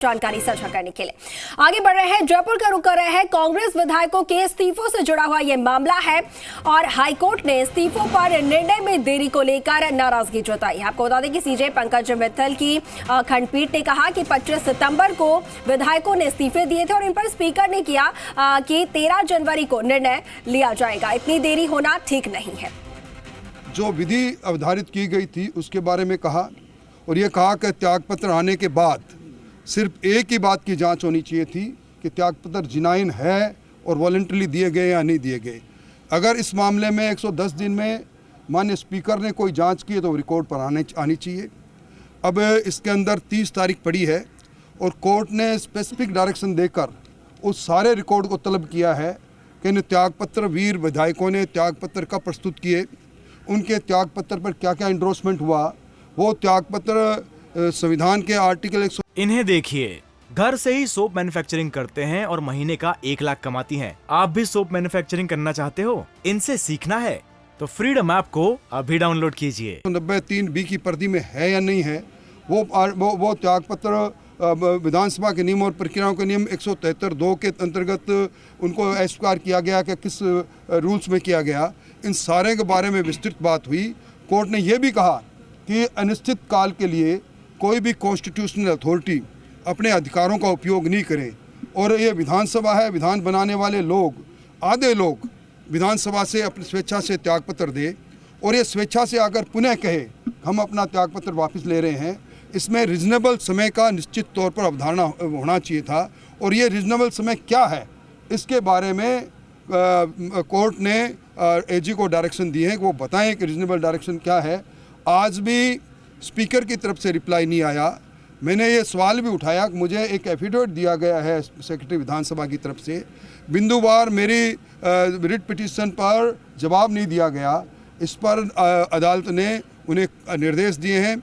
जानकारी साझा करने के लिए आगे बढ़ रहे हैं। जयपुर का रुख कर रहे हैं। कांग्रेस विधायकों के इस्तीफों से जुड़ा हुआ यह मामला है और हाईकोर्ट ने इस्तीफों पर निर्णय में देरी को लेकर नाराजगी जताई है। आपको बता दें कि सीजे पंकज मित्तल की खंडपीठ ने कहा कि 25 सितंबर को विधायकों ने इस्तीफे दिए थे और इन पर स्पीकर ने किया कि 13 जनवरी को निर्णय लिया जाएगा। इतनी देरी होना ठीक नहीं है। जो विधि अवधारित की गई थी उसके बारे में कहा और ये कहा कि त्यागपत्र आने के बाद सिर्फ एक ही बात की जांच होनी चाहिए थी कि त्यागपत्र जिनाइन है और वॉलंटरी दिए गए या नहीं दिए गए। अगर इस मामले में 110 दिन में माननीय स्पीकर ने कोई जांच की तो रिकॉर्ड पर आनी चाहिए। अब इसके अंदर 30 तारीख पड़ी है और कोर्ट ने स्पेसिफिक डायरेक्शन देकर उस सारे रिकॉर्ड को तलब किया है कि इन त्यागपत्र वीर विधायकों ने त्यागपत्र कब प्रस्तुत किए, उनके त्यागपत्र पर क्या क्या इंडोर्समेंट हुआ, वो त्यागपत्र संविधान के आर्टिकल 100। इन्हें देखिए, घर से ही सोप मैन्युफैक्चरिंग करते हैं और महीने का 1 लाख कमाती हैं। आप भी सोप मैन्युफैक्चरिंग करना चाहते हो? इनसे सीखना है तो फ्रीडम ऐप को अभी डाउनलोड कीजिए। 93B की पर्दी में है या नहीं है, वो त्यागपत्र विधानसभा के नियम और प्रक्रियाओं के नियम 173(2) के अंतर्गत उनको अस्वीकार किया गया कि किस रूल्स में किया गया। इन सारे के बारे में विस्तृत बात हुई। कोर्ट ने यह भी कहा कि अनिश्चित काल के लिए कोई भी कॉन्स्टिट्यूशनल अथॉरिटी अपने अधिकारों का उपयोग नहीं करे और ये विधानसभा है, विधान बनाने वाले लोग, आधे लोग विधानसभा से अपनी स्वेच्छा से त्यागपत्र दे और ये स्वेच्छा से अगर पुनः कहे हम अपना त्यागपत्र वापस ले रहे हैं, इसमें रीजनेबल समय का निश्चित तौर पर अवधारणा होना चाहिए था और ये रीजनेबल समय क्या है इसके बारे में कोर्ट ने एजी को डायरेक्शन दी है कि वो बताएं कि रीजनेबल डायरेक्शन क्या है। आज भी स्पीकर की तरफ से रिप्लाई नहीं आया। मैंने ये सवाल भी उठाया कि मुझे एक एफिडेविट दिया गया है सेक्रेटरी विधानसभा की तरफ से, बिंदुवार मेरी रिट पिटीशन पर जवाब नहीं दिया गया। इस पर अदालत ने उन्हें निर्देश दिए हैं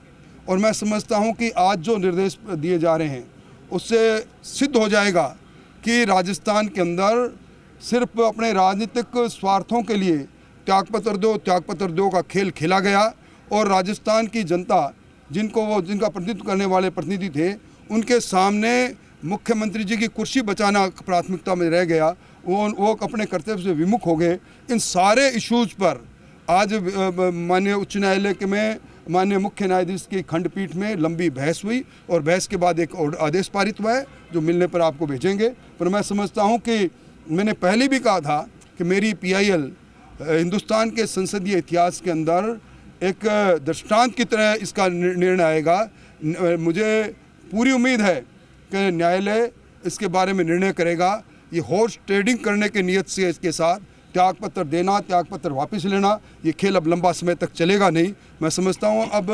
और मैं समझता हूं कि आज जो निर्देश दिए जा रहे हैं उससे सिद्ध हो जाएगा कि राजस्थान के अंदर सिर्फ अपने राजनीतिक स्वार्थों के लिए त्यागपत्र दो का खेल खेला गया और राजस्थान की जनता जिनका प्रतिनिधित्व करने वाले प्रतिनिधि थे उनके सामने मुख्यमंत्री जी की कुर्सी बचाना प्राथमिकता में रह गया। वो अपने कर्तव्य से विमुख हो गए। इन सारे इश्यूज पर आज माननीय उच्च न्यायालय के में माननीय मुख्य न्यायाधीश की खंडपीठ में लंबी बहस हुई और बहस के बाद एक आदेश पारित हुआ है जो मिलने पर आपको भेजेंगे। पर मैं समझता हूँ कि मैंने पहले भी कहा था कि मेरी PIL हिंदुस्तान के संसदीय इतिहास के अंदर एक दृष्टांत की तरह इसका निर्णय आएगा। मुझे पूरी उम्मीद है कि न्यायालय इसके बारे में निर्णय करेगा। ये हॉर्स ट्रेडिंग करने की नीयत से इसके साथ त्यागपत्र देना, त्यागपत्र वापस लेना, ये खेल अब लंबा समय तक चलेगा नहीं। मैं समझता हूँ अब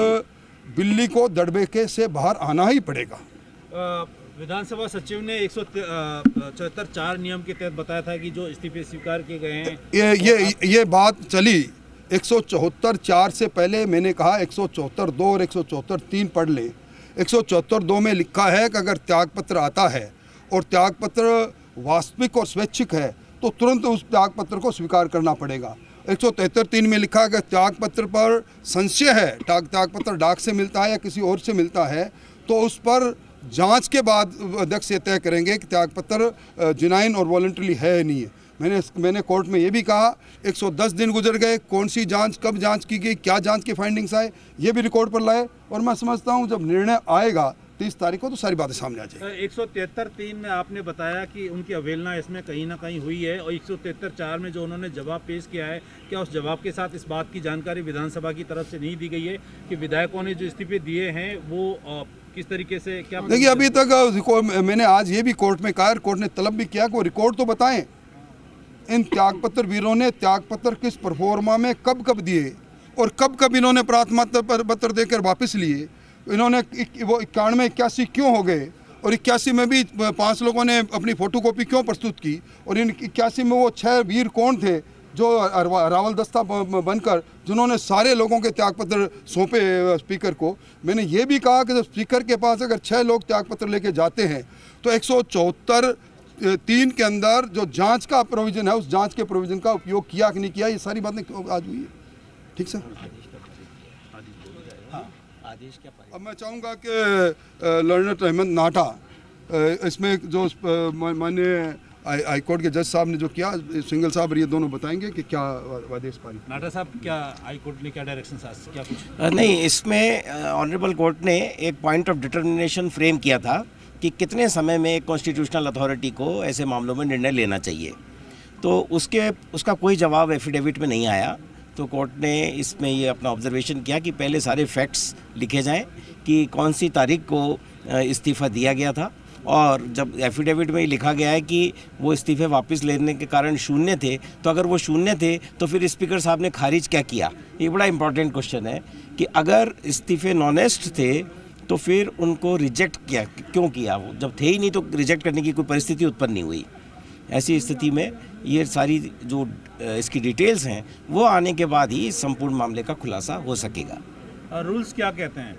बिल्ली को दड़बे से बाहर आना ही पड़ेगा। विधानसभा सचिव ने 174(4) नियम के तहत बताया था कि जो इस्तीफे स्वीकार किए गए हैं ये बात चली। 174(4) से पहले मैंने कहा 174(2) और 174(3) पढ़ ले। 174(2) में लिखा है कि अगर त्यागपत्र आता है और त्यागपत्र वास्तविक और स्वैच्छिक है तो तुरंत उस त्यागपत्र को स्वीकार करना पड़ेगा। 173(3) में लिखा है कि त्यागपत्र पर संशय है, त्यागपत्र डाक से मिलता है या किसी और से मिलता है तो उस पर जांच के बाद अध्यक्ष ये तय करेंगे कि त्यागपत्र जिनाइन और वॉलंटरी है नहीं है। मैंने कोर्ट में ये भी कहा 110 दिन गुजर गए, कौन सी जांच, कब जांच की गई, क्या जांच के फाइंडिंग्स आए, ये भी रिकॉर्ड पर लाए और मैं समझता हूँ जब निर्णय आएगा 30 तारीख को तो सारी बातें सामने आ जाएगी। 173(3) में आपने बताया कि उनकी अवहेलना इसमें कहीं ना कहीं हुई है और 173(4) में जो उन्होंने जवाब पेश किया है, क्या उस जवाब के साथ इस बात की जानकारी विधानसभा की तरफ से नहीं दी गई है कि विधायकों ने जो इस्तीफे दिए हैं वो किस तरीके से क्या? देखिए अभी तक मैंने आज ये भी कोर्ट में कहा, कोर्ट ने तलब भी किया कि वो रिकॉर्ड तो बताएं इन त्यागपत्र वीरों ने त्यागपत्र किस परफॉर्मा में कब दिए और कब इन्होंने प्राथमिकता पत्र देकर वापस लिए। इन्होंने वो 91, 81 क्यों हो गए और 81 में भी 5 लोगों ने अपनी फोटोकॉपी क्यों प्रस्तुत की और इन 81 में वो 6 वीर कौन थे जो रावल दस्ता बनकर जिन्होंने सारे लोगों के त्यागपत्र सौंपे स्पीकर को। मैंने ये भी कहा कि जब स्पीकर के पास अगर 6 लोग त्यागपत्र लेके जाते हैं तो 174(3) के अंदर जो जांच का प्रोविजन है उस जांच के प्रोविजन का उपयोग किया कि नहीं किया, ये सारी बातें आज हुई है। ठीक सर। अब मैं चाहूँगा कि लर्नर अहमद नाटा इसमें जो माननीय हाईकोर्ट के जज साहब ने जो किया, सिंगल साहब और ये दोनों बताएंगे कि क्या आदेश पारित। नाटा साहब, क्या हाई कोर्ट ने क्या डायरेक्शन क्या कुछ? नहीं, इसमें ऑनरेबल कोर्ट ने एक पॉइंट ऑफ डिटर्मिनेशन फ्रेम किया था कि कितने समय में एक कॉन्स्टिट्यूशनल अथॉरिटी को ऐसे मामलों में निर्णय लेना चाहिए। तो उसका कोई जवाब एफिडेविट में नहीं आया। तो कोर्ट ने इसमें ये अपना ऑब्जर्वेशन किया कि पहले सारे फैक्ट्स लिखे जाएं कि कौन सी तारीख को इस्तीफ़ा दिया गया था, और जब एफिडेविट में लिखा गया है कि वो इस्तीफे वापस लेने के कारण शून्य थे, तो अगर वो शून्य थे तो फिर स्पीकर साहब ने खारिज क्या किया? ये बड़ा इंपॉर्टेंट क्वेश्चन है कि अगर इस्तीफे नॉनेस्ट थे तो फिर उनको रिजेक्ट क्यों किया? वो जब थे ही नहीं तो रिजेक्ट करने की कोई परिस्थिति उत्पन्न नहीं हुई। ऐसी स्थिति में ये सारी जो इसकी डिटेल्स हैं वो आने के बाद ही संपूर्ण मामले का खुलासा हो सकेगा। रूल्स क्या कहते हैं?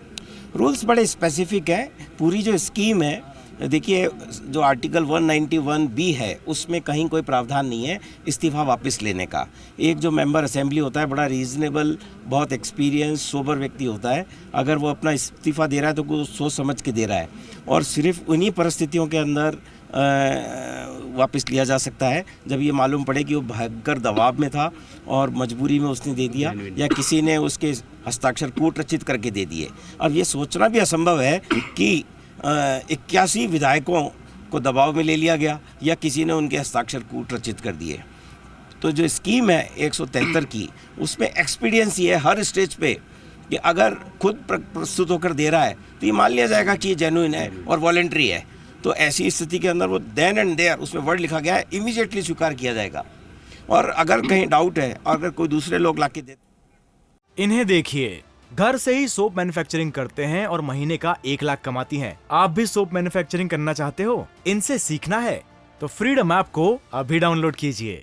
रूल्स बड़े स्पेसिफिक हैं। पूरी जो स्कीम है, देखिए, जो आर्टिकल 191B है उसमें कहीं कोई प्रावधान नहीं है इस्तीफ़ा वापस लेने का। एक जो मेंबर असेंबली होता है बड़ा रीजनेबल, बहुत एक्सपीरियंस, सोबर व्यक्ति होता है। अगर वो अपना इस्तीफ़ा दे रहा है तो वो सोच समझ के दे रहा है, और सिर्फ उन्हीं परिस्थितियों के अंदर वापस लिया जा सकता है जब ये मालूम पड़े कि वो भयंकर दबाव में था और मजबूरी में उसने दे दिया, या किसी ने उसके हस्ताक्षर कूट रचित करके दे दिए। अब ये सोचना भी असंभव है कि 81 विधायकों को दबाव में ले लिया गया या किसी ने उनके हस्ताक्षर कूट रचित कर दिए। तो जो स्कीम है 173 की, उसमें एक्सपीडियंसी है हर स्टेज पे कि अगर खुद प्रस्तुत होकर दे रहा है तो ये मान लिया जाएगा कि ये जेन्युइन है और वॉलेंट्री है। तो ऐसी स्थिति के अंदर वो देन एंड देयर उसमें वर्ड लिखा गया है, इमीडिएटली स्वीकार किया जाएगा। और अगर कहीं डाउट है, अगर कोई दूसरे लोग लाके दे, इन्हें देखिए, घर से ही सोप मैन्युफैक्चरिंग करते हैं और महीने का 1 लाख कमाती हैं। आप भी सोप मैन्युफैक्चरिंग करना चाहते हो? इनसे सीखना है तो फ्रीडम ऐप को अभी डाउनलोड कीजिए।